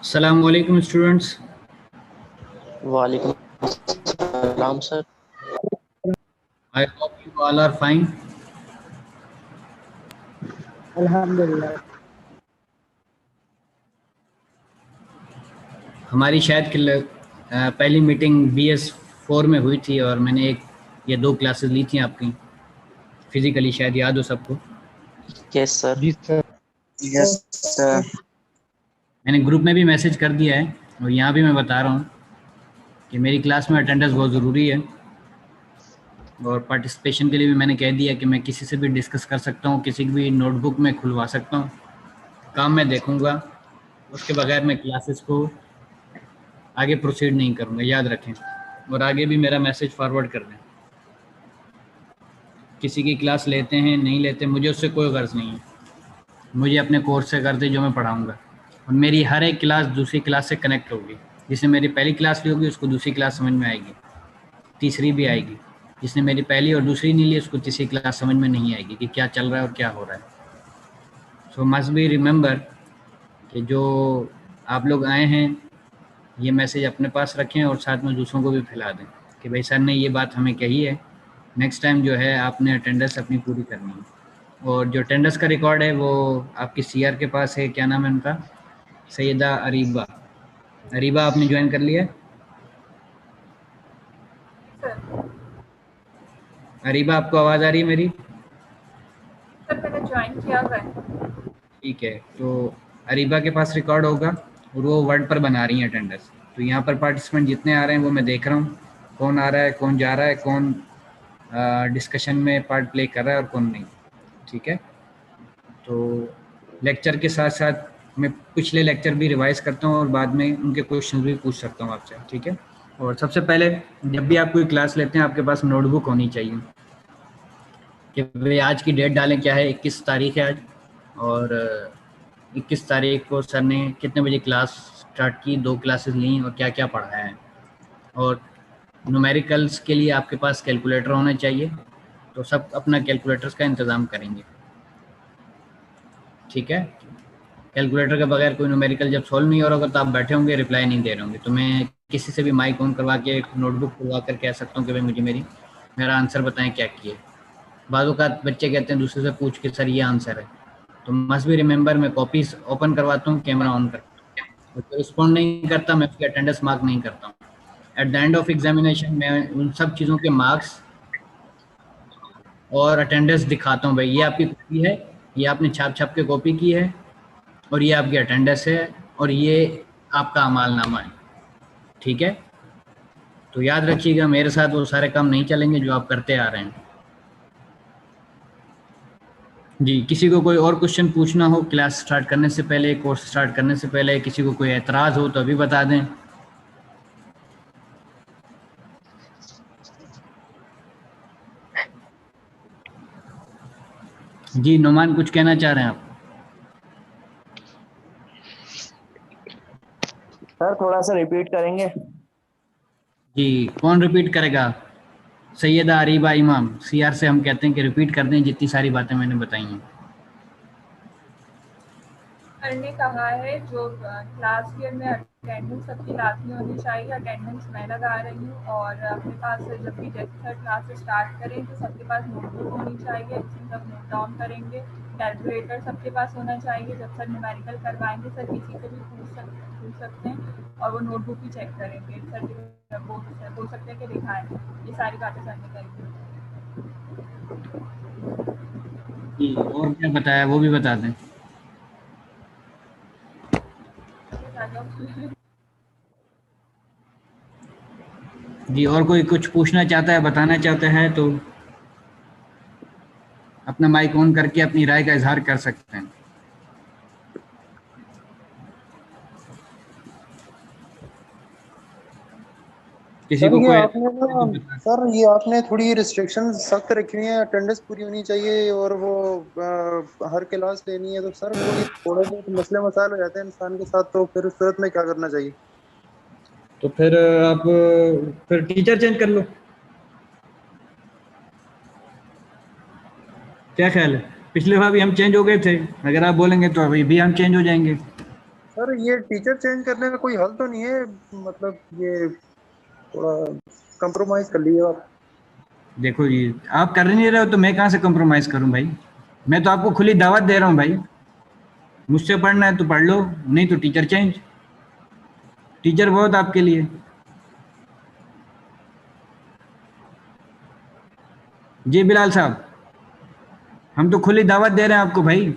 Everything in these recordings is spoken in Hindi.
Assalamu alaikum students. वालेकुम सलाम sir. I hope you all are fine. अल्हम्दुलिल्लाह। हमारी शायद पहली मीटिंग BS4 में हुई थी और मैंने ये दो क्लासेस ली थी आपकी फिजिकली, शायद याद हो सबको। Yes sir. जी सर। Yes sir. मैंने ग्रुप में भी मैसेज कर दिया है और यहाँ भी मैं बता रहा हूँ कि मेरी क्लास में अटेंडेंस बहुत ज़रूरी है और पार्टिसिपेशन के लिए भी मैंने कह दिया कि मैं किसी से भी डिस्कस कर सकता हूँ, किसी की भी नोटबुक में खुलवा सकता हूँ, काम मैं देखूँगा, उसके बगैर मैं क्लासेस को आगे प्रोसीड नहीं करूँगा, याद रखें। और आगे भी मेरा मैसेज फॉरवर्ड कर दें। किसी की क्लास लेते हैं नहीं लेते, मुझे उससे कोई गर्ज नहीं है। मुझे अपने कोर्स से करते जो मैं पढ़ाऊँगा, और मेरी हर एक क्लास दूसरी क्लास से कनेक्ट होगी। जिसने मेरी पहली क्लास ली होगी उसको दूसरी क्लास समझ में आएगी, तीसरी भी आएगी। जिसने मेरी पहली और दूसरी नहीं ली उसको तीसरी क्लास समझ में नहीं आएगी कि क्या चल रहा है और क्या हो रहा है। सो मस्ट बी रिमेंबर कि जो आप लोग आए हैं ये मैसेज अपने पास रखें और साथ में दूसरों को भी फैला दें कि भाई सर ने ये बात हमें कही है, नेक्स्ट टाइम जो है आपने अटेंडेंस अपनी पूरी करनी है। और जो अटेंडेंस का रिकॉर्ड है वो आपकी CR के पास है, क्या नाम है उनका, सैयदा अरीबा। अरीबा आपने ज्वाइन कर लिया? अरीबा आपको आवाज़ आ रही है मेरी? सर मैंने ज्वाइन किया हुआ है। ठीक है, तो अरीबा के पास रिकॉर्ड होगा और वो वर्ड पर बना रही हैं अटेंडेंस। तो यहाँ पर पार्टिसिपेंट जितने आ रहे हैं वो मैं देख रहा हूँ, कौन आ रहा है, कौन जा रहा है, कौन डिस्कशन में पार्ट प्ले कर रहा है और कौन नहीं। ठीक है, तो लेक्चर के साथ साथ मैं पिछले लेक्चर भी रिवाइज करता हूँ और बाद में उनके क्वेश्चन भी पूछ सकता हूँ आपसे। ठीक है, और सबसे पहले जब भी आप कोई क्लास लेते हैं आपके पास नोटबुक होनी चाहिए कि भाई आज की डेट डालें, क्या है 21 तारीख है आज, और 21 तारीख को सर ने कितने बजे क्लास स्टार्ट की, 2 क्लासेस ली और क्या क्या पढ़ाया है। और न्यूमेरिकल्स के लिए आपके पास कैलकुलेटर होना चाहिए, तो सब अपना कैलकुलेटर्स का इंतज़ाम करेंगे। ठीक है, कैलकुलेटर के बगैर कोई न्यूमेरिकल जब सॉल्व नहीं हो रहा होगा तो आप बैठे होंगे, रिप्लाई नहीं दे रहे होंगे, तो मैं किसी से भी माइक ऑन करवा के नोटबुक खुलवा कर कह सकता हूँ कि भाई मुझे मेरा आंसर बताएं क्या किए। बाज़ औक़ात बच्चे कहते हैं दूसरे से पूछ के सर ये आंसर है, तो मस्ट बी रिमेंबर मैं कॉपीज ओपन करवाता हूँ, कैमरा ऑन करता हूँ, तो रिस्पॉन्ड नहीं करता मैं उसकी अटेंडेंस मार्क नहीं करता हूँ। At the end of examination मैं उन सब चीज़ों के मार्क्स और अटेंडेंस दिखाता हूँ, भाई ये आपकी कॉपी है, ये आपने छाप छाप के कॉपी की है, और ये आपकी अटेंडेंस है, और ये आपका अमालनामा है। ठीक है, तो याद रखिएगा मेरे साथ वो सारे काम नहीं चलेंगे जो आप करते आ रहे हैं। जी, किसी को कोई और क्वेश्चन पूछना हो क्लास स्टार्ट करने से पहले, कोर्स स्टार्ट करने से पहले, किसी को कोई एतराज़ हो तो अभी बता दें। जी नुमान, कुछ कहना चाह रहे हैं आप? सर थोड़ा सा रिपीट करेंगे? जी, कौन रिपीट करेगा? सैयदा अरीबा इमाम, CR से हम कहते हैं कि रिपीट कर दें जितनी सारी बातें मैंने बताई हैं। सर ने कहा है जो क्लास ईयर में अटेंडेंस सबकी लाजमी होनी चाहिए। अटेंडेंस मैं लगा रही हूँ और अपने पास जब भी जब सर क्लास स्टार्ट करें तो सबके पास नोटबुक होनी चाहिए, इसमें सब नोट डाउन करेंगे। कैलकुलेटर सबके पास होना चाहिए, जब सर न्यूमेरिकल करवाएंगे सर किसी से भी पूछ सकते हैं और वो नोटबुक भी चेक करेंगे। सर बोल सकते हैं कि दिखाएं, ये सारी बातें सर ने कही। जी, और क्या बताया वो भी बता दें। जी, और कोई कुछ पूछना चाहता है, बताना चाहता है तो अपना माइक ऑन करके अपनी राय का इजहार कर सकते हैं। किसी सर को ये कोई आपने ना सर ये आपने थोड़ी रिस्ट्रिक्शन सख्त रखी हुई है, अटेंडेंस पूरी होनी चाहिए और वो हर क्लास लेनी है, तो सर कोई थोड़े बहुत मसले मसाइल हो जाते हैं इंसान के साथ, तो फिर उस सूरत में क्या करना चाहिए? तो फिर आप फिर टीचर चेंज कर लो, क्या ख्याल है? पिछले बार भी हम चेंज हो गए थे, अगर आप बोलेंगे तो अभी भी हम चेंज हो जाएंगे। सर ये टीचर चेंज करने का कोई हल तो नहीं है, मतलब ये थोड़ा कंप्रोमाइज कर लीजिए आप। देखो जी, आप कर नहीं रहे हो तो मैं कहाँ से कंप्रोमाइज करूं भाई। मैं तो आपको खुली दावत दे रहा हूं भाई, मुझसे पढ़ना है तो पढ़ लो, नहीं तो टीचर चेंज। टीचर बहुत आपके लिए। जी बिलाल साहब, हम तो खुली दावत दे रहे हैं आपको भाई।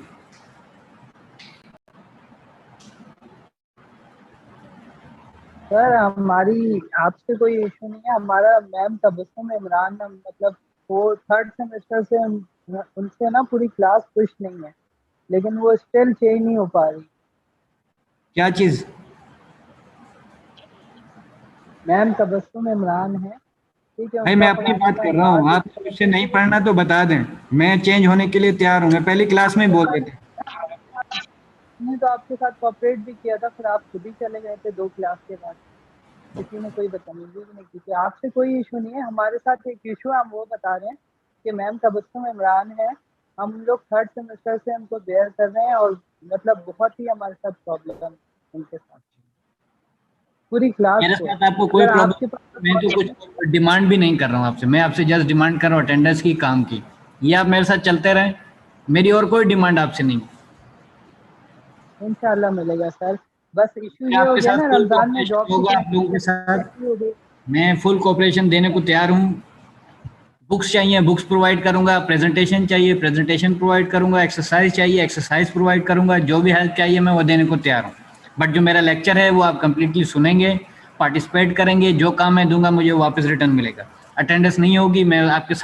सर हमारी आपसे कोई इशू नहीं है। हमारा मैम तबस्सुम इमरान मतलब वो 3rd सेमेस्टर से उनसे ना पूरी क्लास खुश नहीं है, लेकिन वो स्टिल चेंज नहीं हो पा रही। क्या चीज़? मैम तबस्सुम इमरान है, ठीक है, भाई मैं उनका अपनी पढ़ाने बात का कर रहा हूँ, अंदाज आप मुझसे नहीं पढ़ना तो बता दें, मैं चेंज होने के लिए तैयार हूँ। मैं पहली क्लास में ही बोल देते। ने तो आपके साथ कोऑपरेट भी किया था, फिर आप खुद ही चले गए थे 2 क्लास के बाद। किसी ने कोई बदतमीजी भी नहीं की थी। आपसे कोई इशू नहीं है, हमारे साथ एक इशू है, हम वो बता रहे हैं कि मैम तबस्सुम इमरान है, हम लोग 3rd सेमेस्टर से हमको बेयर कर रहे हैं और मतलब बहुत ही हमारे साथ प्रॉब्लम उनके साथ पूरी क्लास मेरे को। साथ आपको कोई अगर आपके प्रॉब्लम, पास मैं तो कुछ डिमांड भी नहीं कर रहा हूँ आपसे। मैं आपसे जस्ट डिमांड कर रहा हूँ अटेंडेंस की, काम की। ये आप मेरे साथ चलते रहें, मेरी और कोई डिमांड आपसे नहीं। इंशाल्लाह मिलेगा सर। बस इशू मैं ये हो आपके गया साथ ना, फुल रमजान में कोऑपरेशन जॉब की होगा आप लोगों के साथ। कैपेसिटी हो गई। मैं फुल कोऑपरेशन देने को तैयार हूँ। बुक्स चाहिए बुक्स प्रोवाइड करूंगा, प्रेजेंटेशन चाहिए प्रेजेंटेशन प्रोवाइड करूंगा, एक्सरसाइज चाहिए एक्सरसाइज प्रोवाइड करूंगा, जो भी हेल्प चाहिए मैं वो देने को तैयार हूँ। बट जो मेरा लेक्चर है वो आप कंप्लीटली सुनेंगे, पार्टिसिपेट करेंगे, जो काम मैं दूंगा मुझे वापस रिटर्न मिलेगा। अटेंडेंस नहीं होगी, मैं आपके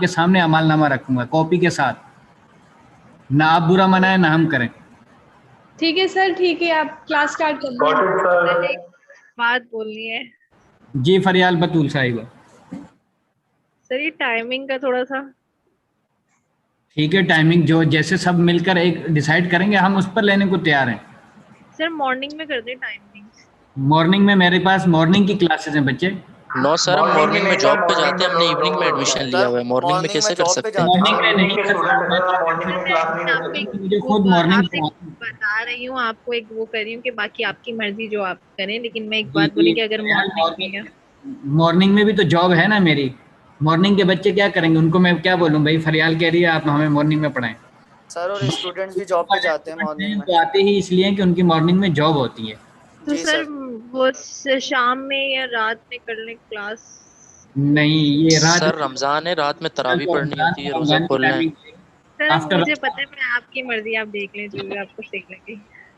सामने अमालनामा रखूंगा कॉपी के साथ। ना आप बुरा मनाएं ना हम करें। ठीक है सर, ठीक है, आप क्लास स्टार्ट कर दीजिए। एक बात बोलनी है जी फरियाल बतूल साहिबा। सर, ये टाइमिंग का थोड़ा सा। ठीक है, टाइमिंग जो जैसे सब मिलकर एक डिसाइड करेंगे हम उस पर लेने को तैयार हैं। सर मॉर्निंग में कर दें टाइमिंग। मॉर्निंग में मेरे पास मॉर्निंग की क्लासेस हैं बच्चे। नो सर, हम मॉर्निंग में मॉर्निंग में नहीं है, जॉब पे मॉर्निंग जाते में हैं, हमने लोग इवनिंग में एडमिशन लिया हुआ है, मॉर्निंग में मॉर्निंग में कैसे कर जॉब पे सकते हैं? जाते हैं, मॉर्निंग हम में इवनिंग नहीं के कर स्टूडेंट हैं, तो सकता, मॉर्निंग में क्लास नहीं ले आपको एक सकते। मुझे वो खुद मॉर्निंग आपसे बता रही हूँ, आपको एक वो कर रही हूँ कि बाकी आपकी मर्जी जो आप करें, लेकिन मैं एक जी बात जी बोली कि अगर मॉर्निंग में है। मॉर्निंग में भी तो जॉब है ना मेरी। मॉर्निंग के बच्चे क्या करेंगे, उनको मैं क्या बोलूं भाई, फरियाल कह रही है आप हमें मॉर्निंग में पढ़ाएं। सर और स्टूडेंट्स भी जॉब पे जाते हैं मॉर्निंग में। तो आते ही इसलिए कि उनकी मॉर्निंग में जॉब होती है। तो जी सर सर। वो शाम में या रात में कर लें क्लास। नहीं, ये रात सर रमजान है, रात में तरावी तो पढ़नी होती है, रोजा रमजान की खोलना है। Timing sir after. मुझे पता है, मैं आपकी मर्जी, आप देख लें जो भी आपको ठीक लगे।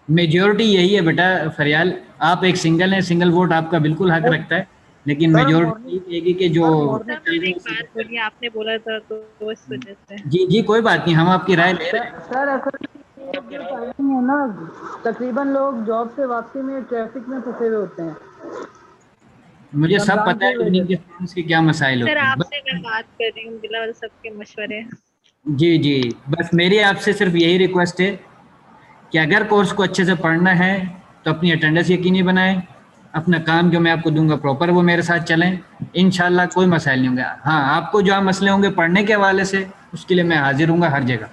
मेजोरिटी यही है बेटा फरियाल, आप एक सिंगल हैं, सिंगल वोट आपका बिल्कुल हक रखता है, लेकिन सर मेजोरिटी मॉर्निंग यही कहेगी कि जो सर मॉर्निंग सर मैंने एक बात बोली, आपने बोला था तो इस वजह से। जी जी कोई बात नहीं, हम आपकी राय ले रहे हैं। सर असल में ये जो टाइमिंग है ना, तकरीबन लोग जॉब से वापसी में ट्रैफिक में फंसे हुए होते हैं मुझे सब रमजान पता है की वजह इवनिंग के से। स्टूडेंट्स के क्या मसाइल सर होते हैं आपसे मैं बस। बात कर रही हूँ, बिला सबके मशवरे। जी जी, बस मेरी आपसे सिर्फ यही रिक्वेस्ट है कि अगर कोर्स को अच्छे से पढ़ना है तो अपनी अटेंडेंस यकीनी बनाएं, अपना काम जो मैं आपको दूंगा प्रॉपर वो मेरे साथ चलें। इंशाल्लाह कोई मसाइल नहीं होंगे। हाँ, आपको जो मसले होंगे पढ़ने के हवाले से, उसके लिए मैं हाजिर हूँ हर जगह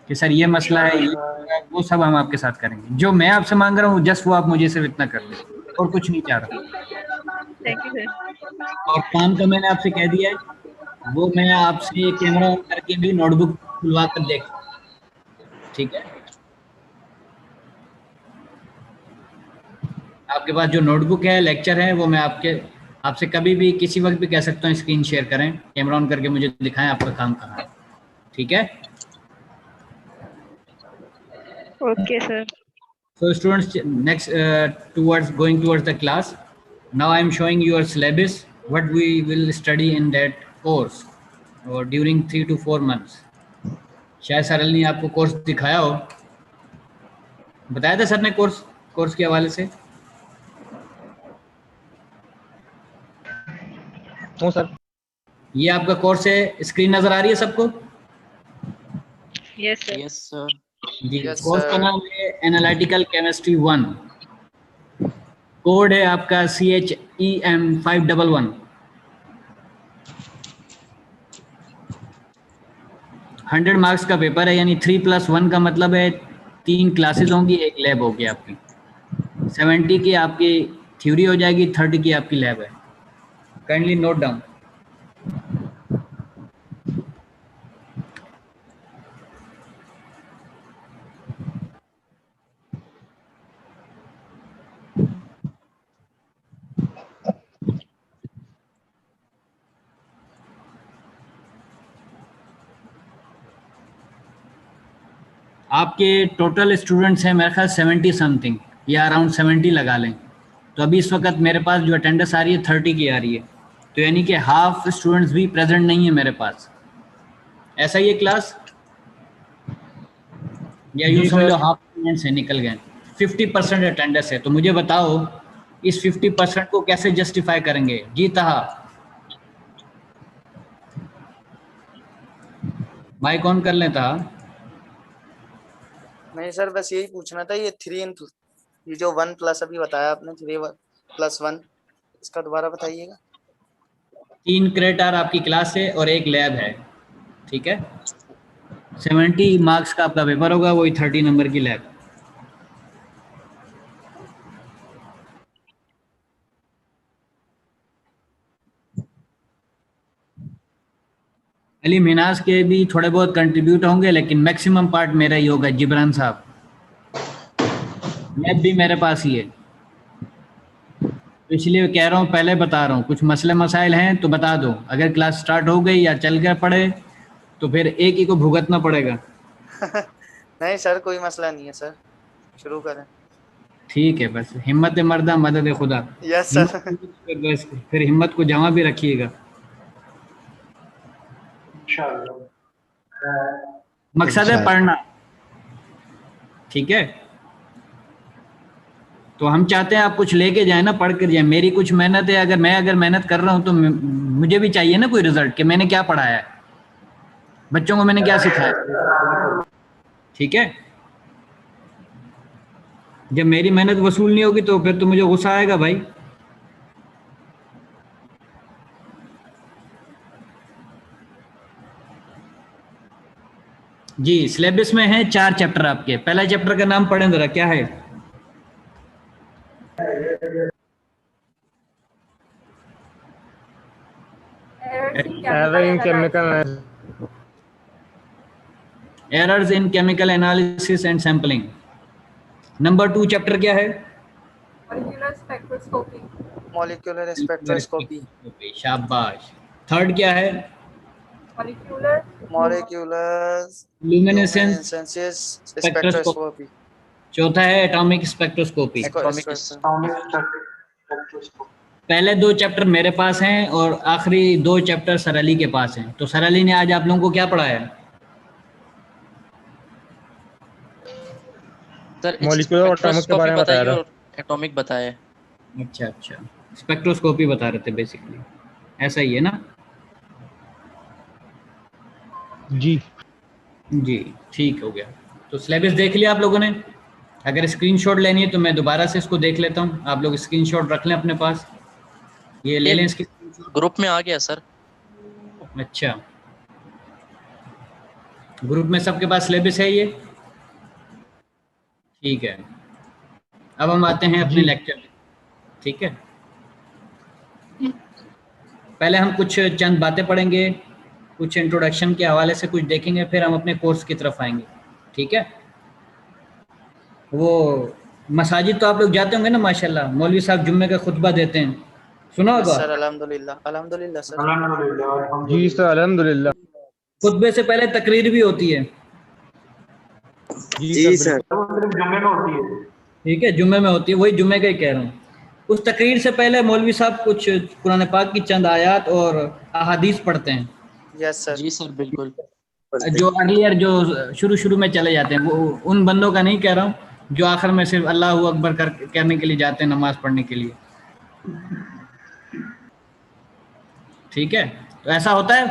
कि सर ये मसला है, ये है, वो सब हम आपके साथ करेंगे। जो मैं आपसे मांग रहा हूँ जस्ट वो आप मुझे सिर्फ इतना कर दें, और कुछ नहीं चाह रहा। Thank you sir. और काम तो मैंने आपसे कह दिया है, वो मैं आपसे कैमरा ऑन करके भी नोटबुक खुलवा कर देख सकता हूं, ठीक है। आपके पास जो नोटबुक है लेक्चर है वो मैं आपसे कभी भी किसी वक्त भी कह सकता हूँ स्क्रीन शेयर करें, कैमरा ऑन करके मुझे दिखाएं आपका काम कहाँ है, ठीक है। Okay sir. So students, next going towards the class. Now I am showing your syllabus, what we will study in that course or during 3 to 4 months. शायद सरल ने आपको कोर्स दिखाया हो, बताया था सर ने कोर्स के हवाले से। हूँ सर। ये आपका कोर्स है, स्क्रीन नजर आ रही है सबको? Yes sir. Yes sir. जी, यस कोर्स का सर। नाम है एनालिटिकल केमिस्ट्री 1। कोड है आपका CHEM511। 100 मार्क्स का पेपर है, यानी 3+1 का मतलब है 3 क्लासेस होंगी, 1 लैब होगी आपकी। 70 की आपकी थ्योरी हो जाएगी, 30 की आपकी लैब है। Kindly note down. आपके टोटल स्टूडेंट्स हैं मेरे ख्याल 70 समथिंग या अराउंड 70 लगा लें। तो अभी इस वक्त मेरे पास जो अटेंडेंस आ रही है 30 की आ रही है, तो यानी कि हाफ स्टूडेंट्स भी प्रेजेंट नहीं है मेरे पास। ऐसा ही है क्लास, या यूँ समझ लो हाफ स्टूडेंट्स हैं निकल गए। 50% अटेंडेंस है, तो मुझे बताओ इस 50% को कैसे जस्टिफाई करेंगे? जी तहा माइक ऑन कर लें तहा। नहीं सर, बस यही पूछना था, ये 3 ये जो 1+ अभी बताया आपने, 3+1, इसका दोबारा बताइएगा। 3 क्रेडिट आपकी क्लास है और 1 लैब है, ठीक है। 70 मार्क्स का आपका पेपर होगा, वही 30 नंबर की लैब। अली मिनाज के भी थोड़े बहुत कंट्रीब्यूट होंगे, लेकिन मैक्सिमम पार्ट मेरा ही होगा। जिब्रान साहब, लैब भी मेरे पास ही है, तो इसलिए कह रहा हूँ, पहले बता रहा हूँ, कुछ मसले मसाइल हैं तो बता दो। अगर क्लास स्टार्ट हो गई या चल कर पड़े तो फिर एक ही को भुगतना पड़ेगा। नहीं सर, कोई मसला नहीं है सर, शुरू करें। ठीक है, बस हिम्मत मर्दा मदद खुदा। Yes sir. बस फिर हिम्मत को जमा भी रखिएगा। मकसद है पढ़ना, ठीक है। तो हम चाहते हैं आप कुछ लेके जाए ना, पढ़ कर जाए। मेरी कुछ मेहनत है, अगर मैं मेहनत कर रहा हूँ तो मुझे भी चाहिए ना कोई रिजल्ट, कि मैंने क्या पढ़ाया है, बच्चों को मैंने क्या सिखाया, ठीक है। जब मेरी मेहनत वसूल नहीं होगी तो फिर तो मुझे गुस्सा आएगा भाई। जी, सिलेबस में है 4 चैप्टर आपके। पहला चैप्टर का नाम पढ़ें जरा, क्या है? Errors in chemical analysis and sampling. Number 2 chapter क्या है? Molecular spectroscopy. Molecular spectroscopy. शाबाश। थर्ड क्या है? Molecular luminescence spectroscopy. चौथा है एटॉमिक स्पेक्ट्रोस्कोपी। पहले 2 चैप्टर मेरे पास हैं और आखिरी 2 चैप्टर सर अली के पास हैं। तो सर अली ने आज आप लोगों को क्या पढ़ाया? सर मॉलिक्यूलर एटॉमिक के बारे में बताया और एटॉमिक बताया। अच्छा, स्पेक्ट्रोस्कोपी बता रहे थे बेसिकली, ऐसा ही है ना? जी ठीक हो गया। तो सिलेबस देख लिया आप लोगों ने? अगर स्क्रीनशॉट लेनी है तो मैं दोबारा से इसको देख लेता हूँ, आप लोग स्क्रीनशॉट रख लें अपने पास। ये ले लें इसकी ग्रुप में आ गया सर। अच्छा, ग्रुप में सबके पास सिलेबस है ये? ठीक है, अब हम आते हैं अपने लेक्चर में, ठीक है। पहले हम कुछ चंद बातें पढ़ेंगे, कुछ इंट्रोडक्शन के हवाले से कुछ देखेंगे, फिर हम अपने कोर्स की तरफ आएंगे, ठीक है। वो मसाजिद तो आप लोग जाते होंगे ना माशाल्लाह, मौलवी साहब जुम्मे का खुतबा देते हैं, सुना होगा? सर अल्हम्दुलिल्लाह सर। जी सर अल्हम्दुलिल्लाह। खुतबे से पहले तकरीर भी होती है। जी सर। जुम्मे में होती है, ठीक है, जुम्मे में होती है, वही जुम्मे का ही कह रहा हूँ। उस तकरीर से पहले मौलवी साहब कुछ कुरान पाक की चंद आयात और अहादीस पढ़ते हैं। Yes sir. जी सर बिल्कुल। जो अर्लियर जो शुरू में चले जाते हैं, वो उन बंदों का नहीं कह रहा हूँ जो आखिर में सिर्फ अल्लाह अकबर करने के लिए जाते हैं, नमाज पढ़ने के लिए, ठीक है। तो ऐसा होता है?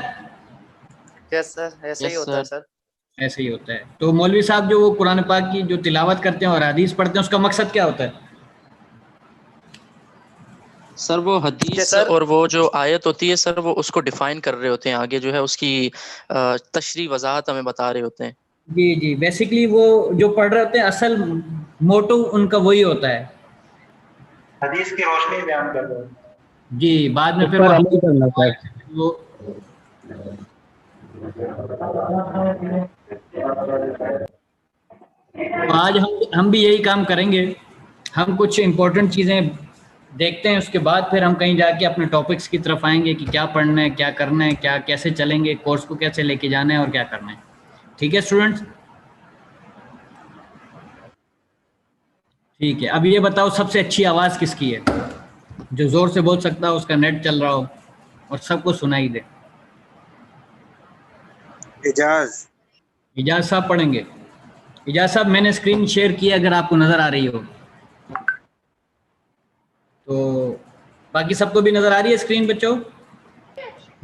यस सर, ऐसे ही होता है सर। ऐसे ही होता है। तो मौलवी साहब जो वो कुरान पाक की जो तिलावत करते हैं और हदीस पढ़ते हैं, उसका मकसद क्या होता है? सर वो हदीस और वो जो आयत होती है सर, वो उसको डिफाइन कर रहे होते हैं, आगे जो है उसकी तशरीह वजाहत हमें बता रहे होते हैं। जी जी, बेसिकली वो जो पढ़ रहे होते हैं असल मोटो उनका वही होता है, हदीस की रोशनी बयान कर रहे हैं। जी। बाद में उस फिर पर वो अमल करना सर। वो तो आज हम भी यही काम करेंगे। हम कुछ इम्पोर्टेंट चीज़ें देखते हैं, उसके बाद फिर हम कहीं जाके अपने टॉपिक्स की तरफ आएंगे कि क्या पढ़ना है, क्या करना है, क्या कैसे चलेंगे, कोर्स को कैसे लेके जाना है और क्या करना है। ठीक है स्टूडेंट्स? ठीक है, अब ये बताओ सबसे अच्छी आवाज़ किसकी है, जो ज़ोर से बोल सकता हो, उसका नेट चल रहा हो और सबको सुनाई दे। इजाज। इजाज़ साहब पढ़ेंगे। इजाज़ साहब मैंने स्क्रीन शेयर की है, अगर आपको नज़र आ रही हो तो। बाकी सबको भी नज़र आ रही है स्क्रीन बच्चों?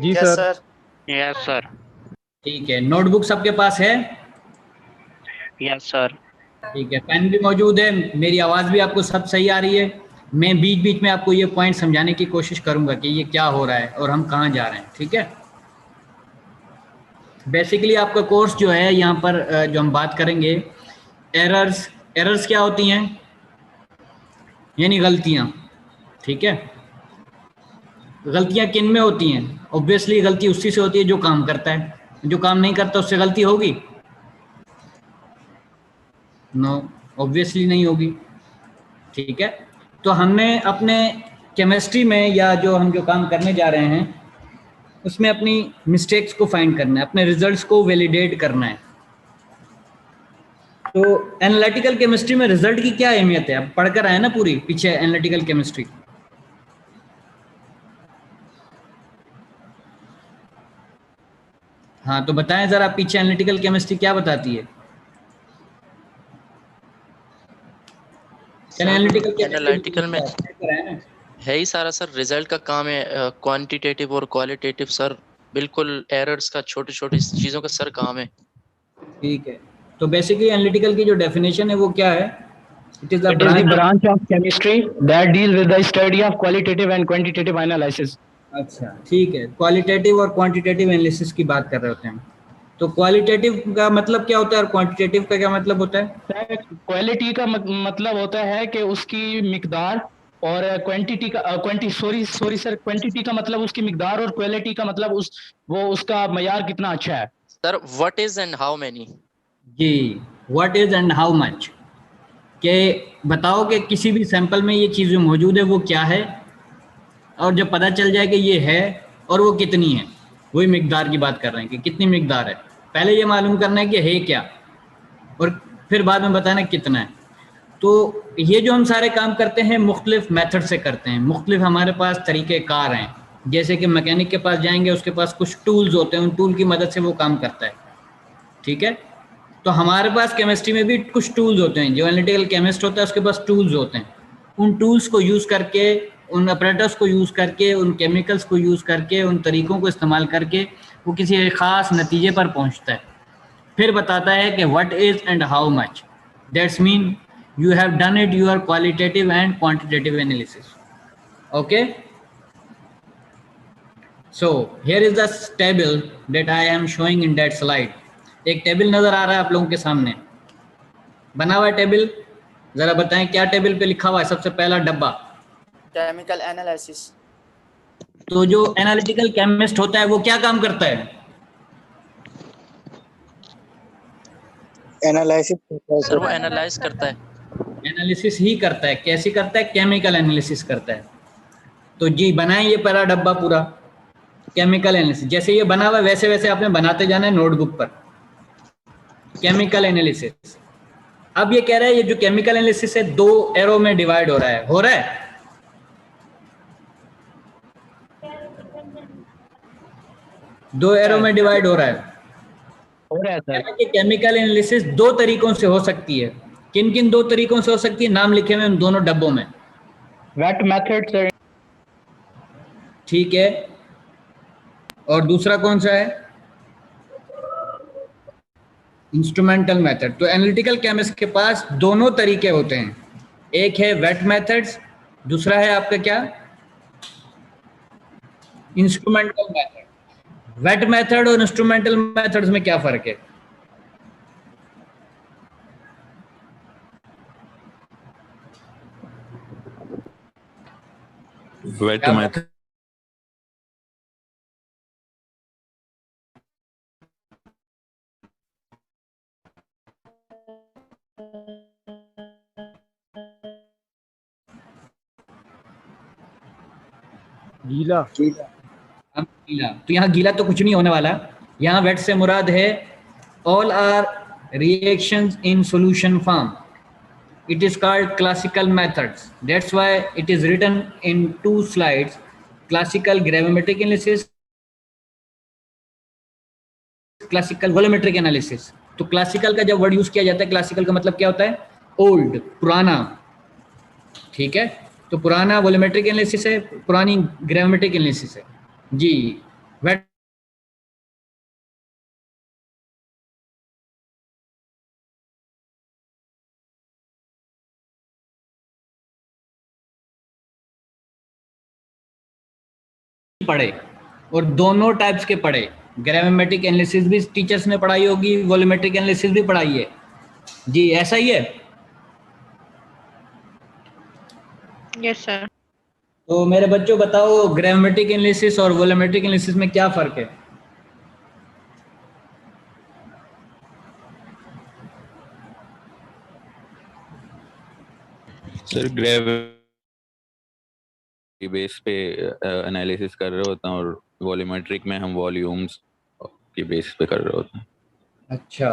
जी yes sir. Sir. Yes sir. ठीक है, नोटबुक सबके पास है? Yes sir. ठीक है, पेन भी मौजूद है, मेरी आवाज़ भी आपको सब सही आ रही है? मैं बीच बीच में आपको ये पॉइंट समझाने की कोशिश करूंगा कि ये क्या हो रहा है और हम कहाँ जा रहे हैं। ठीक है, बेसिकली आपका कोर्स जो है यहाँ पर जो हम बात करेंगे, एरर्स। एरर्स क्या होती हैं? यानी गलतियाँ। ठीक है, गलतियाँ किन में होती हैं? ऑब्वियसली गलती उसी से होती है जो काम करता है, जो काम नहीं करता उससे गलती होगी? नो, ऑब्वियसली नहीं होगी। ठीक है, तो हमने अपने केमिस्ट्री में या जो हम जो काम करने जा रहे हैं उसमें अपनी मिस्टेक्स को फाइंड करना है, अपने रिजल्ट्स को वैलिडेट करना है। तो एनालिटिकल केमिस्ट्री में रिजल्ट की क्या अहमियत है? अब पढ़कर आए ना पूरी पीछे एनालिटिकल केमिस्ट्री। हाँ, तो बताएं ज़रा पीछे एनालिटिकल केमिस्ट्री क्या बताती है? एनालिटिकल एनालिटिकल में केमिस्ट्री है ही सारा सर, रिजल्ट का काम है, क्वांटिटेटिव और क्वालिटेटिव सर। बिल्कुल एरर्स का, छोटी छोटी चीजों का सर काम है। ठीक है, तो बेसिकली एनालिटिकल की जो डेफिनेशन है वो क्या है? It is the It is the branch. branch of chemistry that deals with the study of qualitative and quantitative analysis. अच्छा ठीक है, क्वालिटेटिव और क्वांटिटेटिव एनालिसिस की बात कर रहे होते हैं। तो क्वालिटेटिव का मतलब क्या होता है और क्वांटिटेटिव का क्या मतलब होता है? सर, क्वालिटी का मतलब होता है कि उसकी मिकदार, और क्वांटिटी का क्वांटी सॉरी सॉरी सर, क्वांटिटी का मतलब उसकी मिकदार, और क्वालिटी का मतलब उसका मयार कितना अच्छा है। Sir what is and how many. जी, what is and how much, के बताओ कि किसी भी सैंपल में ये चीज़ जो मौजूद है वो क्या है, और जब पता चल जाए कि ये है और वो कितनी है, वही मिकदार की बात कर रहे हैं कि कितनी मिकदार है। पहले ये मालूम करना है कि है क्या और फिर बाद में बताना कितना है। तो ये जो हम सारे काम करते हैं मुख्तलिफ मेथड से करते हैं, मुख्तलिफ हमारे पास तरीक़े कार हैं। जैसे कि मैकेनिक के पास जाएंगे, उसके पास कुछ टूल्स होते हैं, उन टूल की मदद से वो काम करता है। ठीक है, तो हमारे पास केमिस्ट्री में भी कुछ टूल्स होते हैं, जो एनालिटिकल केमिस्ट होता है उसके पास टूल्स होते हैं। उन टूल्स को यूज़ करके, उन अपरेटस को यूज़ करके, उन केमिकल्स को यूज़ करके, उन तरीक़ों को इस्तेमाल करके वो किसी एक ख़ास नतीजे पर पहुंचता है। फिर बताता है कि what is and how much, that's mean you have done it your qualitative and quantitative analysis. Okay, so here is the table that I am showing in that slide. एक टेबल नजर आ रहा है आप लोगों के सामने, बना हुआ है टेबल। जरा बताएं क्या टेबल पे लिखा हुआ है? सबसे पहला डब्बा केमिकल एनालिसिस। तो जो एनालिटिकल केमिस्ट होता है वो क्या काम करता है? एनालिसिस सर वो एनालाइज करता है। एनालिसिस ही करता है। कैसे करता है? केमिकल एनालिसिस करता है। तो जी बनाएं ये पहला डब्बा पूरा, केमिकल एनालिसिस। जैसे ये बना हुआ है वैसे वैसे आपने बनाते जाना है नोटबुक पर, केमिकल एनालिसिस। अब ये कह रहा है ये जो केमिकल एनालिसिस है दो एरो में डिवाइड हो रहा है, हो रहा है? दो एरो में डिवाइड हो रहा है। हो रहा है सर। केमिकल एनालिसिस दो तरीकों से हो सकती है। किन किन दो तरीकों से हो सकती है? नाम लिखे हुए उन दोनों डब्बों में। Wait method sir. ठीक है, और दूसरा कौन सा है? Instrumental method. तो एनालिटिकल केमिस्ट के पास दोनों तरीके होते हैं, एक है वेट मेथड्स, दूसरा है आपका क्या? Instrumental method. वेट मेथड और इंस्ट्रूमेंटल मेथड्स में क्या फर्क है? Wait method. गीला गीला, तो यहाँ गीला तो कुछ नहीं होने वाला। यहाँ वेट से मुराद है all are reactions in solution form. It is called classical methods. That's why it is written in 2 slides: classical gravimetric analysis, classical volumetric analysis. तो classical का जब वर्ड यूज किया जाता है, classical का मतलब क्या होता है? ओल्ड, पुराना, ठीक है। तो पुराना वॉल्यूमेट्रिक एनालिसिस है, पुरानी ग्रेविमेट्रिक एनालिसिस है जी। वेट पढ़े और दोनों टाइप्स के पढ़े। ग्रेविमेट्रिक एनालिसिस भी टीचर्स ने पढ़ाई होगी, वॉल्यूमेट्रिक एनालिसिस भी पढ़ाई है जी, ऐसा ही है। Yes sir. तो मेरे बच्चों बताओ, ग्रेविमेट्रिक एनालिसिस और वॉल्यूमेट्रिक एनालिसिस में क्या फर्क है? सर ग्रेविटी बेस पे एनालिसिस कर रहे होते हैं और वॉल्यूमेट्रिक में हम वॉल्यूम्स के बेस पे कर रहे होते हैं। अच्छा,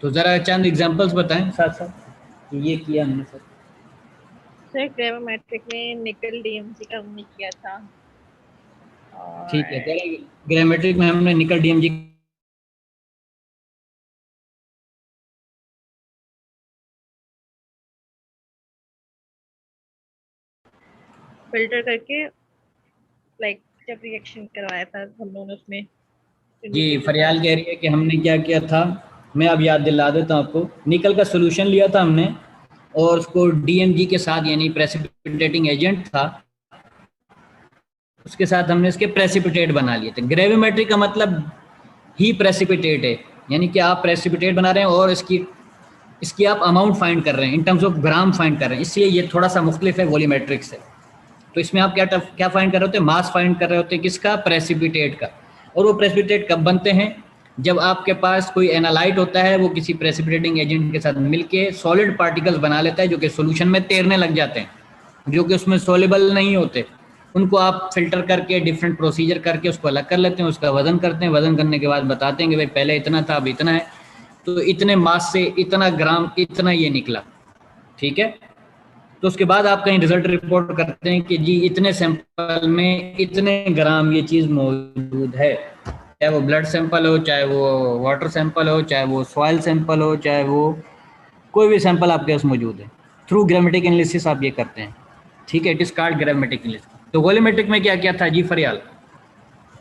तो जरा चंद एग्जांपल्स बताएं साथ साथ कि ये किया हमने सर। सर ग्रेविमेट्रिक में निकल डीएमजी का हमने किया था। ठीक है, ग्रेविमेट्रिक में हमने निकल डीएमजी फिल्टर करके लाइक जब रिएक्शन करवाया था हम लोगों ने उसमें। जी, फरियाल कह रही है कि हमने क्या किया था, मैं अब याद दिला देता हूँ आपको। निकल का सोल्यूशन लिया था हमने और उसको डीएमजी के साथ, यानी प्रेसिपिटेटिंग एजेंट था, उसके साथ हमने इसके प्रेसिपिटेट बना लिए थे। ग्रेविमेट्रिक का मतलब ही प्रेसिपिटेट है, यानी कि आप प्रेसिपिटेट बना रहे हैं और इसकी आप अमाउंट फाइंड कर रहे हैं, in terms of gram find कर रहे हैं, इसलिए ये थोड़ा सा मुख्तलिफ है वॉल्यूमेट्रिक से। तो इसमें आप क्या फाइंड कर रहे होते हैं? मास फाइंड कर रहे होते हैं, किसका? प्रेसिपिटेट का। और वो प्रेसिपिटेट कब बनते हैं? जब आपके पास कोई एनालाइट होता है, वो किसी प्रेसिपिटेटिंग एजेंट के साथ मिलके सॉलिड पार्टिकल्स बना लेता है, जो कि सॉल्यूशन में तैरने लग जाते हैं, जो कि उसमें सॉल्युबल नहीं होते। उनको आप फिल्टर करके, डिफरेंट प्रोसीजर करके उसको अलग कर लेते हैं, उसका वजन करते हैं, वजन करने के बाद बताते हैं कि भाई पहले इतना था, अब इतना है, तो इतने मास से इतना ग्राम, इतना ये निकला, ठीक है। तो उसके बाद आप कहीं रिजल्ट रिपोर्ट करते हैं कि जी इतने सैंपल में इतने ग्राम ये चीज़ मौजूद है, चाहे वो ब्लड सैंपल हो, चाहे वो वाटर सैंपल हो, चाहे वो सॉइल सैंपल हो, चाहे वो कोई भी सैंपल आपके पास मौजूद है। थ्रू ग्राविमेट्रिक एनालिसिस आप ये करते हैं, ठीक है। It is called gravimetric analysis. तो वॉल्यूमेट्रिक में क्या क्या था जी फरियाल?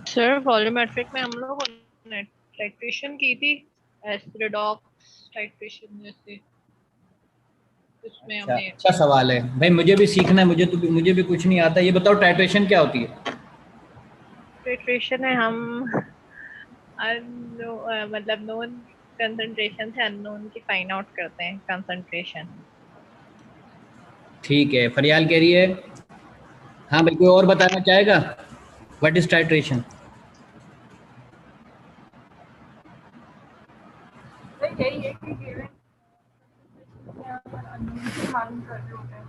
सर वॉल्यूमेट्रिक में हम लोग ने टाइट्रेशन की थी, रेडॉक्स टाइट्रेशन जैसे। अच्छा सवाल है भाई, मुझे भी सीखना है, मुझे भी कुछ नहीं आता। ये बताओ टाइट्रेशन क्या होती है? टाइट्रेशन है हम मतलब नोन कंसंट्रेशन से अननोन की फाइंड आउट करते हैं कंसंट्रेशन। ठीक है, फरियाल कह रही है। हाँ भाई, कोई और बताना चाहेगा? What is titration? यही है कि गिवन मालूम कर रहे होते हैं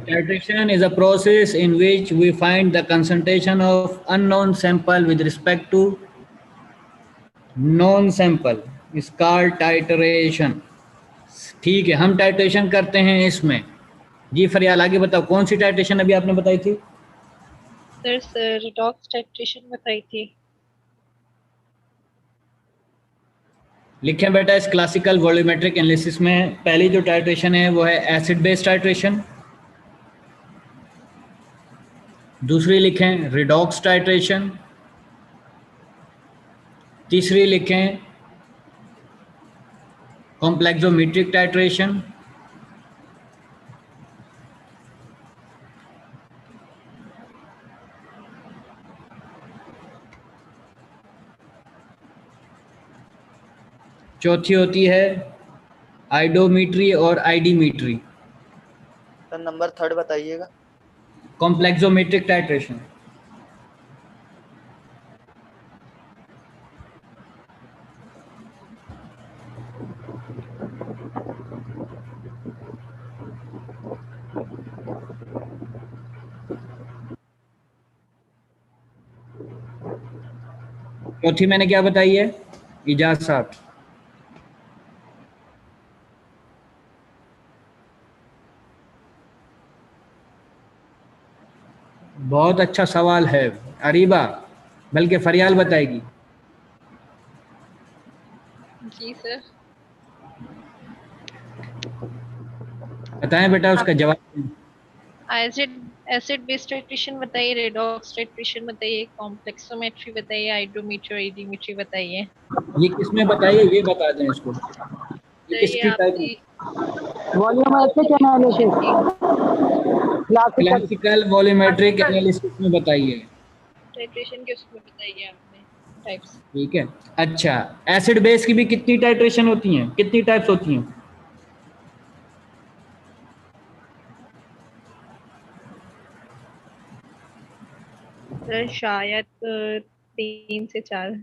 Titration is a process in which we find the concentration of unknown sample with respect to known sample is called titration। ठीक है, हम टाइट्रेशन करते हैं इसमें। जी फरियाल आगे बताओ, कौन सी टाइट्रेशन अभी आपने बताई थी? सर रेडॉक्स टाइट्रेशन बताई थी। लिखें बेटा, इस क्लासिकल वॉल्यूमेट्रिक एनालिसिस में पहली जो टाइट्रेशन है वो है एसिड बेस टाइट्रेशन। दूसरी लिखें रिडॉक्स टाइट्रेशन। तीसरी लिखें कॉम्प्लेक्सोमेट्रिक टाइट्रेशन। चौथी होती है आइडोमीट्री और आईडीमीट्री। सर नंबर 3 बताइएगा। Complexometric titration. चौथी मैंने क्या बताई है इजाज साहब? बहुत अच्छा सवाल है अरीबा, बल्कि फरियाल बताएगी। जी सर। बताएं बेटा उसका जवाब। एसिड बेस टाइट्रेशन बताइए, रेडॉक्स टाइट्रेशन बताइए, कॉम्प्लेक्सोमेट्री बताइए, हाइड्रोमीटर, एडीमीटर बताइए। ये किसमें बताइए, ये बता दें इसको। ये तो ये किसकी टाइप आपकी volumetric analysis, classical volumetric analysis में बताइए। टाइट्रेशन के उसमें बताइए आपने टाइप्स। ठीक है। अच्छा, एसिड बेस की भी कितनी टाइट्रेशन होती हैं, कितनी टाइप्स होती हैं? सर शायद 3 से 4।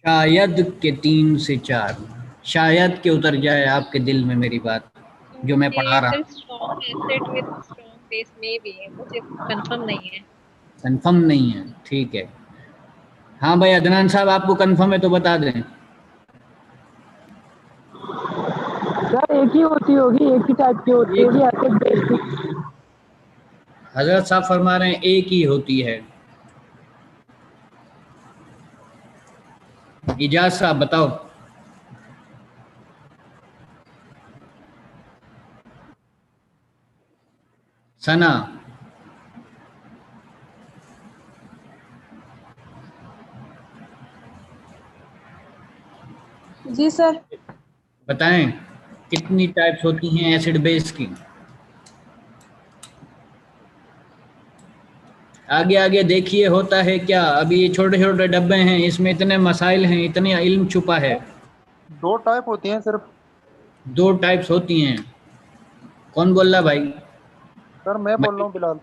शायद के 3 से 4। शायद के उतर जाए आपके दिल में मेरी बात जो मैं पढ़ा ये रहा सर हूँ। Strong acid with strong base में भी है, मुझे कंफर्म नहीं है। कंफर्म नहीं है, ठीक है। हाँ भाई अदनान साहब, आपको कंफर्म है तो बता दें। सर एक ही होती होगी, एक ही टाइप की होती होगी एसिड बेस की। हजरत साहब फरमा रहे हैं एक ही होती है। इजाज साहब बताओ। सना। जी सर। बताएं कितनी टाइप्स होती हैं एसिड बेस की? आगे आगे देखिए होता है क्या। अभी ये छोटे छोटे डब्बे हैं, इसमें इतने मसाइल हैं, इतने इल्म छुपा है। 2 टाइप होती हैं सिर्फ। 2 टाइप्स होती हैं। कौन बोल रहा भाई? सर मैं बोल रहा हूँ बिलाल।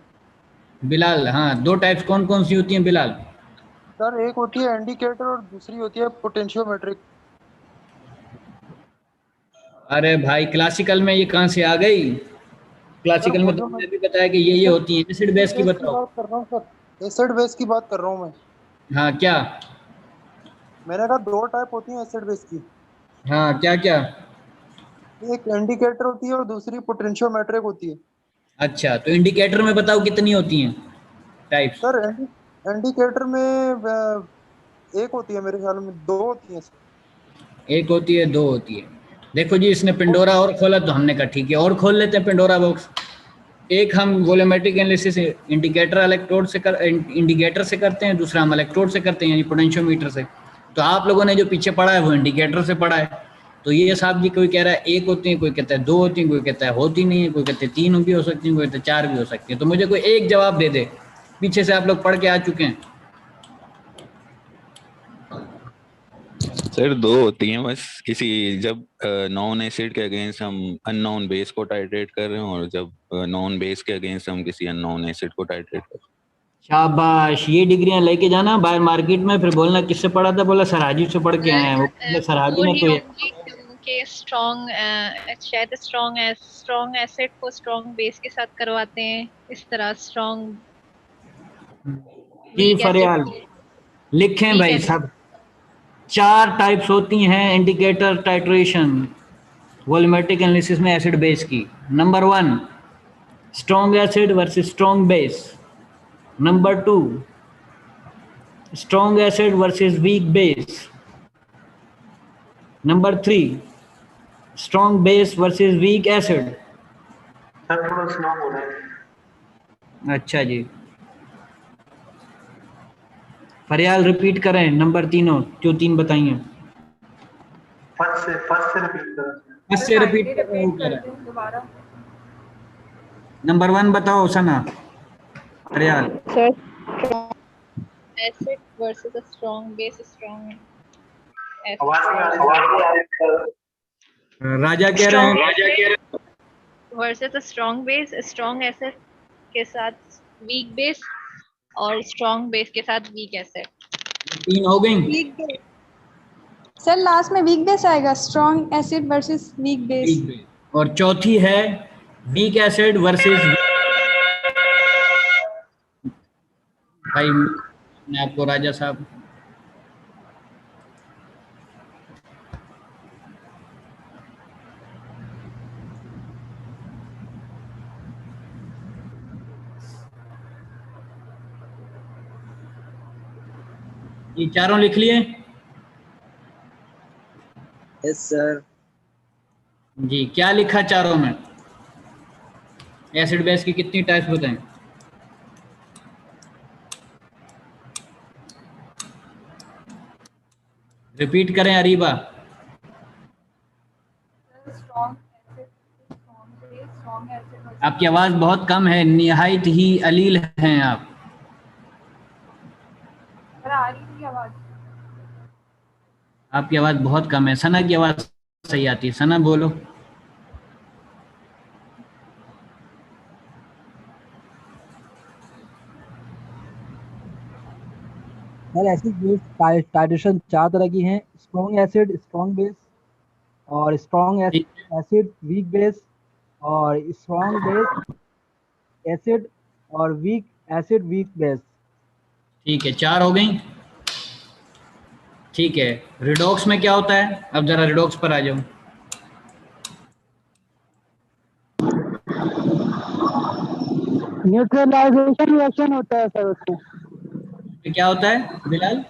बिलाल, हाँ 2 टाइप्स कौन कौन सी होती हैं बिलाल? सर एक होती है इंडिकेटर और दूसरी होती है पोटेंशियोमेट्रिक। अरे भाई क्लासिकल में ये कहाँ से आ गई? सर क्लासिकल वो में तो जो मैं हमने भी बताया कि ये होती हैं। एसिड बेस की बेस की बताओ। बात कर रहा हूँ सर, एसिड बेस की बात कर रहा हूँ मैं। हाँ क्या? मैंने कहा 2 टाइप होती हैं एसिड बेस की। हाँ क्या क्या? एक इंडिकेटर होती है और दूसरी पोटेंशियोमेट्रिक होती है। अच्छा, तो इंडिकेटर में बताओ कितनी होती हैं टाइप्स? सर इंडिकेटर में एक होती है, मेरे ख्याल में 2 होती हैं सर। एक होती है, 2 होती है। देखो जी, इसने पिंडोरा और खोला तो हमने कहा ठीक है और खोल लेते हैं पिंडोरा बॉक्स। एक हम वोल्यूमेट्रिक एनालिसिस इंडिकेटर इलेक्ट्रोड से इंडिकेटर से करते हैं, दूसरा हम इलेक्ट्रोड से करते हैं यानी पोटेंशियोमीटर से। तो आप लोगों ने जो पीछे पढ़ा है वो इंडिकेटर से पढ़ा है। तो ये साहब जी कोई कह रहा है 1 होती है, कोई कहता है 2 होती है, कोई कहता है होती नहीं है, कोई कहते हैं 3 भी हो सकती है, कोई कहते हैं 4 भी हो सकती है। तो मुझे कोई एक जवाब दे दे, पीछे से आप लोग पढ़ के आ चुके हैं। सर 2 होती हैं बस, किसी जब नॉन एसिड के अगेंस्ट हम अननोन बेस को टाइट्रेट कर रहे हो और जब नॉन बेस के अगेंस्ट हम किसी अननोन एसिड को टाइट्रेट कर रहे हो। शाबाश, ये डिग्रियां लेके जाना बाहर मार्केट में, फिर बोलना किससे पढ़ा था, बोला सराजी से पढ़ के आए हैं। वो सराजी ने ही कोई होंगी क्योंकि शायद स्ट्रॉन्ग एसिड को स्ट्रॉन्ग बेस के साथ करवाते हैं, इस तरह स्ट्रॉन्ग जी वीक एसिड फरियाल लिखें वीक भाई एसिड। सब। 4 टाइप्स होती हैं इंडिकेटर टाइट्रेशन वॉल्यूमेट्रिक एनालिसिस में एसिड बेस की। Number 1 strong acid versus strong base. Number 2 strong acid versus weak base. Number 3 strong base versus weak acid. Sir थोड़ा स्लो हो रहा है। अच्छा जी, फरियाल रिपीट करें नंबर तीनों जो 3 बताइए। फर्स्ट से रिपीट करें। फर्स्ट से रिपीट कर रहा हूँ, कह रहा है। दोबारा। नंबर 1 बताओ Sana, Fariyal. Sir acid versus a strong base, strong आवाज नहीं आ रही। राजा कह रहे हैं versus strong base, strong acid के साथ वीक बेस और स्ट्रॉन्ग बेस के साथ वीक एसिड। 3 हो गई। वीक बेस सर, लास्ट में वीक बेस आएगा, strong acid versus weak base. और चौथी है वीक एसिड वर्सेस, भाई मैं आपको राजा साहब ये चारों लिख लिए? Yes sir. जी, क्या लिखा चारों में? एसिड बेस की कितनी टाइप्स बताएं? रिपीट करें अरीबा। आपकी आवाज बहुत कम है, निहायत ही अलील हैं आप। आ रही थी आवाज? आपकी आवाज बहुत कम है। सना की आवाज सही आती है, सना बोलो। सर एसिड बेस टाइट्रेशन 4 तरह की हैं, स्ट्रॉन्ग एसिड, स्ट्रॉन्ग बेस, और स्ट्रॉन्ग एसिड वीक बेस, और स्ट्रॉन्ग बेस एसिड, और वीक एसिड वीक बेस। ठीक है, 4 हो गई। ठीक है, रिडॉक्स में क्या होता है? अब जरा रिडॉक्स पर आ जाओ। न्यूट्रलाइजेशन रिएक्शन होता है सर उसमें। क्या होता है बिलाल?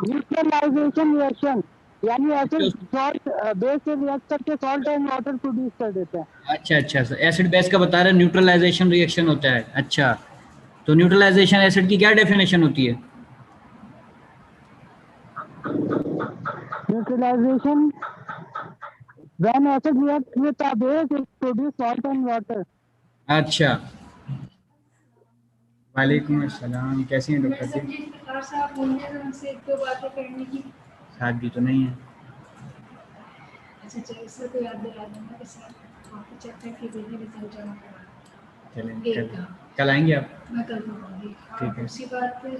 न्यूट्रलाइजेशन रिएक्शन, यानी एसिड सॉल्ट बेस से रिएक्ट करके सॉल्ट एंड वाटर प्रोड्यूस कर देता है। अच्छा अच्छा, एसिड बेस का बता रहे हैं, न्यूट्रलाइजेशन रिएक्शन होता है। अच्छा, तो न्यूट्रलाइजेशन एसिड की क्या डेफिनेशन होती है? Neutralization when acid react with a base it produce salt and water. अच्छा, वालेकुम अस्सलाम, कैसी हैं डॉक्टर जी? साहब हमसे एक दो बातें करने की। साथ भी तो नहीं है। अच्छा चलो, इससे तो याद दिला दूंगा कि सर आपको चेक करके देने रिजल्ट जमा करवाना। चलें, कल आएंगे आप? मैं कल दूंगी। ठीक है। उसी बात पे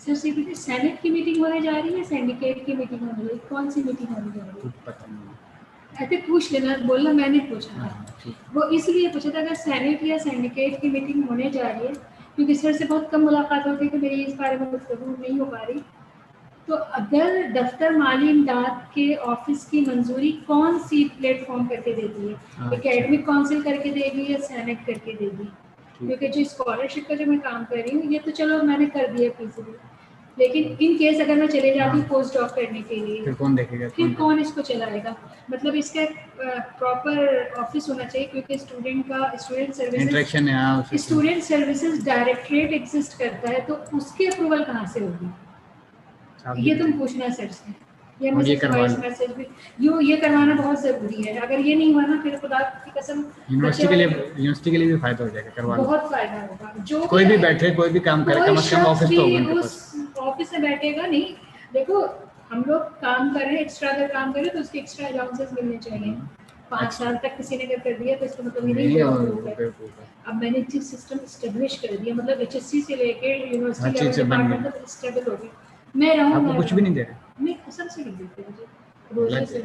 सर सीबीटी सेनेट की मीटिंग होने जा रही है, सिंडिकेट की मीटिंग होने जा रही है, कौन सी मीटिंग होने जा रही है? पता नहीं। ऐसे पूछ लेना, बोलना मैंने पूछा था। वो इसलिए पूछा था अगर सेनेट या सिंडिकेट की मीटिंग होने जा रही है, क्योंकि सर से बहुत कम मुलाकात होती है तो मेरी इस बारे में गुफ्तगू नहीं हो पा रही। तो अगर दफ्तर माली इमदाद के ऑफिस की मंजूरी कौन सी प्लेटफॉर्म करके देती है, एकेडमिक काउंसिल करके देगी या सेनेट करके देगी? क्योंकि जो स्कॉलरशिप का जो मैं काम कर रही हूँ ये तो चलो मैंने कर दिया पीसीबी, लेकिन इन केस अगर मैं चले जाती पोस्ट डॉक करने के लिए फिर कौन देखेगा? फिर कौन इसको चलाएगा? मतलब इसका प्रॉपर ऑफिस होना चाहिए, क्योंकि स्टूडेंट का स्टूडेंट सर्विसेज इंटरेक्शन है, स्टूडेंट सर्विसेज डायरेक्टरेट एग्जिस्ट करता है, तो उसकी अप्रूवल कहाँ से होगी? ये तुम पूछना सर से, ये मैसेज भी ये करवाना बहुत जरूरी है। अगर ये नहीं हुआ ना फिर खुदा की कसम यूनिवर्सिटी के लिए भी फायदा हो जाएगा, करवा बहुत फायदा होगा। जो कोई भी बैठे, कोई भी काम करे, कम से कम ऑफिस तो होगा। उस ऑफिस में बैठेगा नहीं। देखो हम लोग काम कर रहे हैं, एक्स्ट्रा अगर काम करें तो उसके एक्स्ट्रा अलाउंसेस मिलने चाहिए। 5 साल तक किसी ने अगर कर दिया तो इसका मतलब ये नहीं है। अब मैंने जिस सिस्टम एस्टेब्लिश कर दिया, मतलब एचएससी से लेके यूनिवर्सिटी लेवल डिपार्टमेंट तक स्टेबल हो गई। मैं रहूँगा, कुछ भी नहीं दे रहे, मैं कसम से नहीं देते मुझे रोजे से।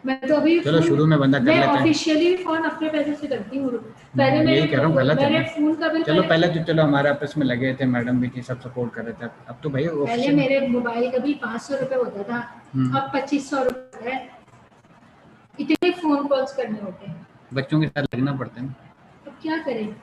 मैं तो अभी चलो शुरू में बंदा कर लेता है, ऑफिशियली फोन अपने पैसे से करती हूँ। पहले यही कह रहा हूँ, गलत मेरे फोन का बिल, चलो पहले तो चलो हमारे आपस में लगे थे, मैडम भी थी, सब सपोर्ट कर रहे थे। अब तो भाई पहले मेरे मोबाइल का बिल 500 रुपए होता था, अब 2500 रुपए है। इतने फोन कॉल्स करने होते हैं, बच्चों के साथ लगना पड़ता है। अब क्या करें?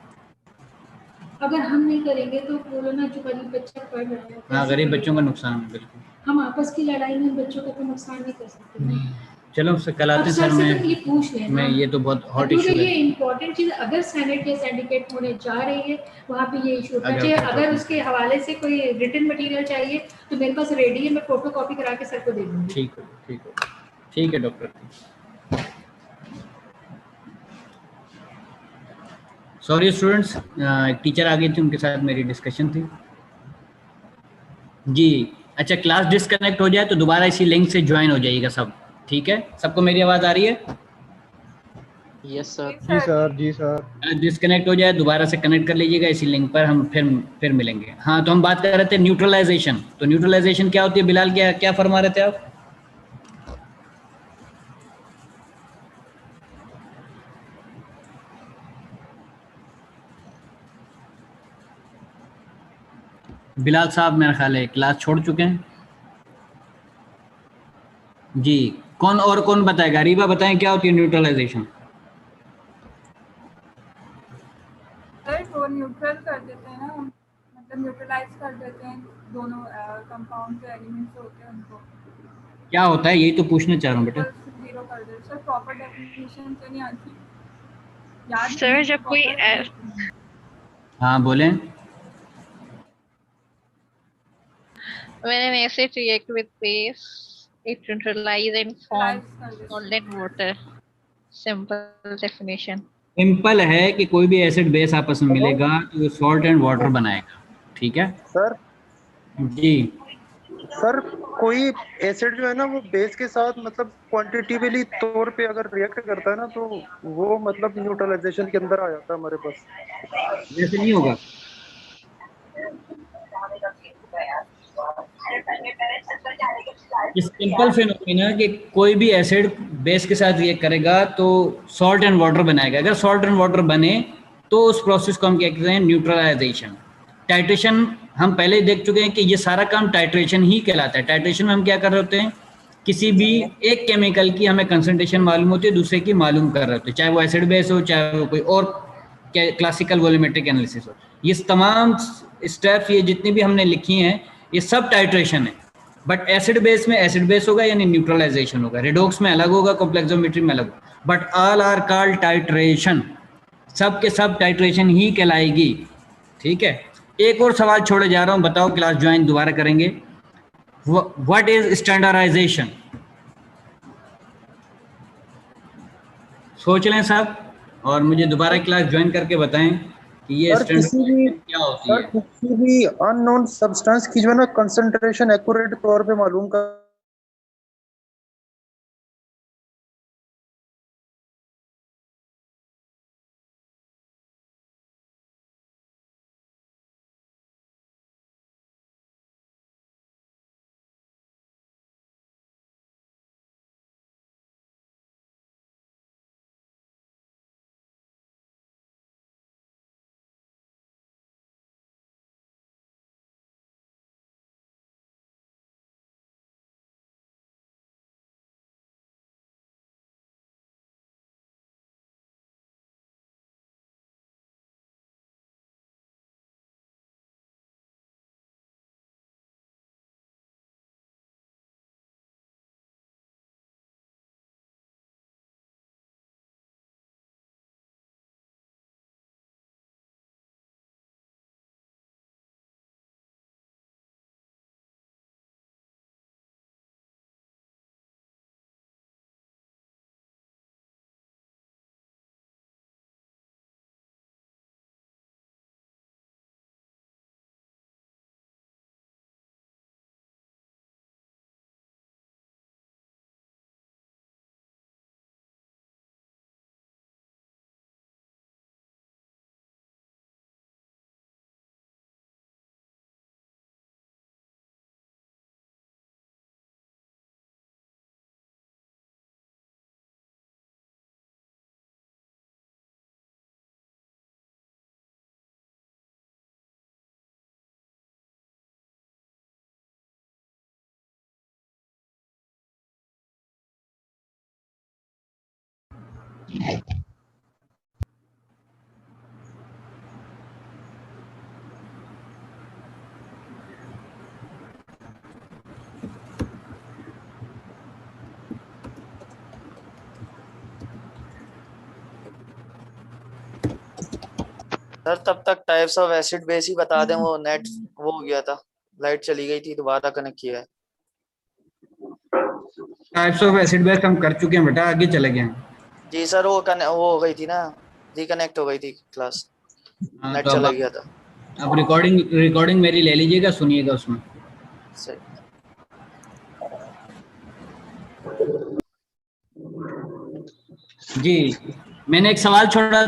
अगर हम नहीं करेंगे तो बोलो ना, जो गरीब बच्चा पढ़ रहा है, हाँ गरीब बच्चों का नुकसान है, बिल्कुल। हम आपस की लड़ाई में बच्चों का तो नुकसान नहीं कर सकते। चलो उससे कल आते सर, ये पूछ लेना, मैं ये तो बहुत हॉट इशू है। ये इम्पोर्टेंट चीज, अगर सेनेट या सिंडिकेट होने जा रही है वहाँ पे ये इशू होना चाहिए। अगर उसके हवाले से कोई रिटन मटेरियल चाहिए तो मेरे पास रेडी है, मैं फोटो कॉपी करा के सर को दे दूंगी। ठीक है डॉक्टर। सॉरी स्टूडेंट्स, एक टीचर आ गई थी, उनके साथ मेरी डिस्कशन थी जी। अच्छा, क्लास डिस्कनेक्ट हो जाए तो दोबारा इसी लिंक से ज्वाइन हो जाइएगा सब, ठीक है? सबको मेरी आवाज़ आ रही है? Yes sir. जी सर, जी सर। डिस्कनेक्ट हो जाए दोबारा से कनेक्ट कर लीजिएगा इसी लिंक पर, हम फिर मिलेंगे। हाँ, तो हम बात कर रहे थे न्यूट्रलाइजेशन। तो न्यूट्रलाइजेशन क्या होती है बिलाल, क्या क्या फरमा रहे थे आप? बिलाल साहब मेरा ख्याल है क्लास छोड़ चुके हैं। जी, कौन बताएगा? रीबा बताएं क्या होती है न्यूट्रलाइजेशन? सर वो न्यूट्रल कर देते हैं ना, मतलब न्यूट्रलाइज कर देते हैं दोनों कंपाउंड जो एलिमेंट्स होते हैं उनको। क्या होता है यही तो पूछना चाह रहा हूँ बेटा। जीरो कर देते सर। प्रॉपर डेफिनेशन तो नहीं आती याद सर नहीं जब कोई हाँ बोलें। when an acid react with base it neutralize and form solid water. Simple definition. Simple है कि कोई भी एसिड बेस आपस में मिलेगा तो सॉल्ट एंड वाटर बनाएगा। ठीक है सर जी। सर कोई एसिड जो है ना वो बेस के साथ मतलब क्वांटिटेटिवली तौर पे अगर रिएक्ट करता है ना तो वो मतलब न्यूट्रलाइजेशन के अंदर आ जाता है हमारे पास। वैसे नहीं होगा। ये सिंपल फिनोमिना कि कोई भी एसिड बेस के साथ रिएक्ट करेगा तो सॉल्ट एंड वाटर बनाएगा। अगर सॉल्ट एंड वाटर बने तो उस प्रोसेस को हम क्या कहते हैं? न्यूट्रलाइजेशन। टाइट्रेशन हम पहले ही देख चुके हैं कि ये सारा काम टाइट्रेशन ही कहलाता है। टाइट्रेशन में हम क्या कर रहे होते हैं? किसी भी एक केमिकल की हमें कंसंट्रेशन मालूम होती है, दूसरे की मालूम कर रहे होते हैं, चाहे वो एसिड बेस हो चाहे वो कोई और क्लासिकल वॉल्यूमेट्रिक एनालिसिस हो। ये तमाम स्टेप्स ये जितनी भी हमने लिखी हैं ये सब टाइट्रेशन है। बट एसिड बेस में एसिड बेस होगा यानी न्यूट्रलाइजेशन होगा, रेडॉक्स में अलग होगा, कॉम्प्लेक्सोमेट्री में अलग होगा, but all are called titration. सब के सब टाइट्रेशन ही कहलाएगी। ठीक है, एक और सवाल छोड़े जा रहा हूं, बताओ, क्लास ज्वाइन दोबारा करेंगे। What is standardization? सोच लें सब और मुझे दोबारा क्लास ज्वाइन करके बताएं कि ये सर स्टैंडर्डाइजेशन क्या होती है। किसी भी अननोन सब्सटेंस की जो है ना कंसंट्रेशन एक्यूरेट तौर पे मालूम कर सर तब तक टाइप्स ऑफ एसिड बेस ही बता दें, वो नेट वो हो गया था, लाइट चली गई थी, दोबारा कनेक्ट किया है। टाइप्स ऑफ एसिड बेस हम कर चुके हैं बेटा, आगे चले गए हैं। जी सर वो हो गई थी ना, रिकनेक्ट हो गई थी क्लास, नेट तो चला गया था। अब रिकॉर्डिंग मेरी ले लीजिएगा, सुनिएगा उसमें। सही। जी मैंने एक सवाल छोड़ा